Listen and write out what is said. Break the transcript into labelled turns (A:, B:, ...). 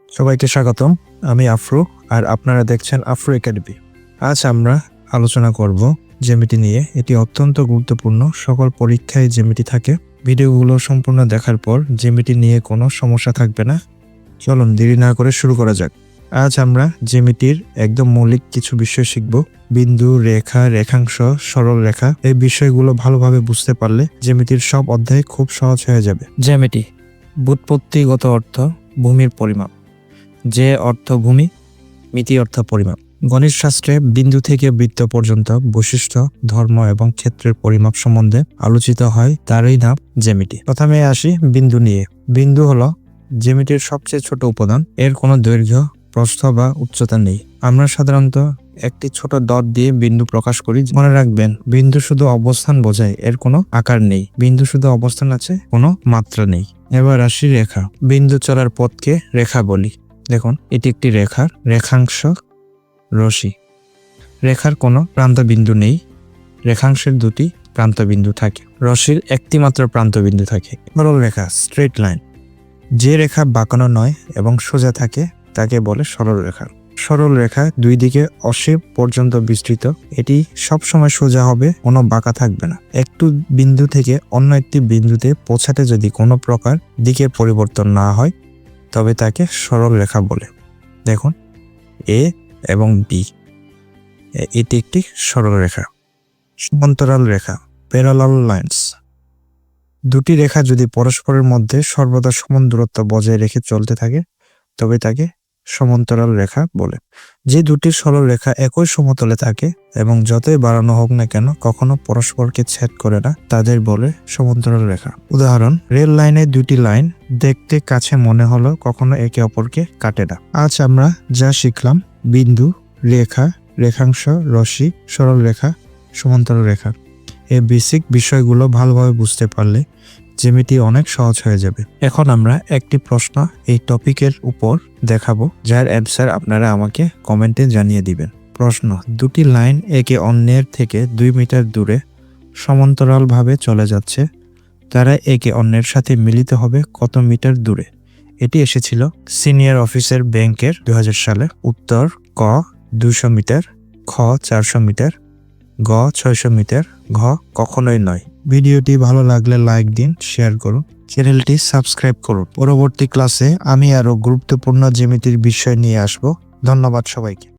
A: সবাইকে স্বাগতম। আমি আফরু আর আপনারা দেখছেন আফরু একাডেমি। আজ আমরা আলোচনা করব জ্যামিতি নিয়ে। এটি অত্যন্ত গুরুত্বপূর্ণ, সকল পরীক্ষায় জ্যামিতি থাকে। ভিডিওগুলো সম্পূর্ণ দেখার পর জ্যামিতি নিয়ে কোনো সমস্যা থাকবে না। চলুন দেরি না করে শুরু করা যাক। আজ আমরা জ্যামিতির একদম মৌলিক কিছু বিষয় শিখব। বিন্দু, রেখা, রেখাংশ, সরল রেখা, এই বিষয়গুলো ভালোভাবে বুঝতে পারলে জ্যামিতির সব অধ্যায় খুব সহজ হয়ে যাবে। জ্যামিতি ব্যুৎপত্তিগত অর্থ ভূমির পরিমাপ। যে অর্থ ভূমি, মিতি অর্থ পরিমাপ। গণিত শাস্ত্রে বিন্দু থেকে বৃত্ত পর্যন্ত বৈশিষ্ট্য, ধর্ম এবং ক্ষেত্রের পরিমাপ সম্বন্ধে আলোচিত হয়, তারই নাম জ্যামিতি। প্রথমে আসি বিন্দু নিয়ে। বিন্দু হলো জ্যামিতির সবচেয়ে ছোট উপাদান। এর কোনো দৈর্ঘ্য, প্রস্থ বা উচ্চতা নেই। আমরা সাধারণত একটি ছোট ডট দিয়ে বিন্দু প্রকাশ করি। মনে রাখবেন, বিন্দু শুধু অবস্থান বোঝায়, এর কোনো আকার নেই। বিন্দু শুধু অবস্থান আছে, কোনো মাত্রা নেই। এবার আসি রেখা। বিন্দু চলার পথকে রেখা বলি। দেখুন, এটি একটি রেখার রেখাংশ রশি। রেখার কোনো প্রান্তবিন্দু নেই, রেখাংশের দুটি প্রান্তবিন্দু থাকে। রশির একটি মাত্র প্রান্তবিন্দু থাকে। সরল রেখা, স্ট্রেট লাইন। যে রেখা বাঁকানো নয় এবং সোজা থাকে তাকে বলে সরল রেখা। সরল রেখা দুই দিকে অসীম পর্যন্ত বিস্তৃত। এটি সবসময় সোজা হবে, কোনো বাঁকা থাকবে না। একটু বিন্দু থেকে অন্য একটি বিন্দুতে পৌঁছাতে যদি কোনো প্রকার দিকের পরিবর্তন না হয় তবে তাকে সরল রেখা বলে। দেখুন, এ এবং বি, এটি একটি সরল রেখা। সমান্তরাল রেখা, প্যারালাল লাইন্স। দুটি রেখা যদি পরস্পরের মধ্যে সর্বদা সমান দূরত্ব বজায় রেখে চলতে থাকে তবে তাকে সমান্তরাল রেখা বলে। যে দুটি সরল রেখা একই সমতলে থাকে এবং যতই বাড়ানো হোক না কেন কখনো পরস্পরকে ছেদ করে না, তাদের বলে সমান্তরাল রেখা। উদাহরণ, রেল লাইনের দুটি লাইন দেখতে কাছে মনে হলো কখনো একে অপরকে কাটে না। আজ আমরা যা শিখলাম, বিন্দু, রেখা, রেখাংশ, রশ্মি, সরল রেখা, সমান্তরাল রেখা, এই বেসিক বিষয়গুলো ভালোভাবে বুঝতে পারলে জ্যামিতি অনেক সহজ হয়ে যাবে। এখন আমরা একটি প্রশ্ন এই টপিকের উপর দেখাবো, যার অ্যান্সার আপনারা আমাকে কমেন্টে জানিয়ে দিবেন। প্রশ্ন, দুটি লাইন একে অন্যের থেকে 2 মিটার দূরে সমান্তরালভাবে চলে যাচ্ছে, তারা একে অন্যের সাথে মিলিত হবে কত মিটার দূরে? এটি এসেছিল সিনিয়র অফিসার ব্যাংকের 2000 সালে। উত্তর: ক 200 মিটার, খ 400 মিটার, গ 600 মিটার, ঘ কখনোই নয়। ভিডিওটি ভালো লাগলে লাইক দিন, শেয়ার করুন, চ্যানেলটি সাবস্ক্রাইব করুন। পরবর্তী ক্লাসে আমি আরো গুরুত্বপূর্ণ জ্যামিতির বিষয় নিয়ে আসব। ধন্যবাদ সবাইকে।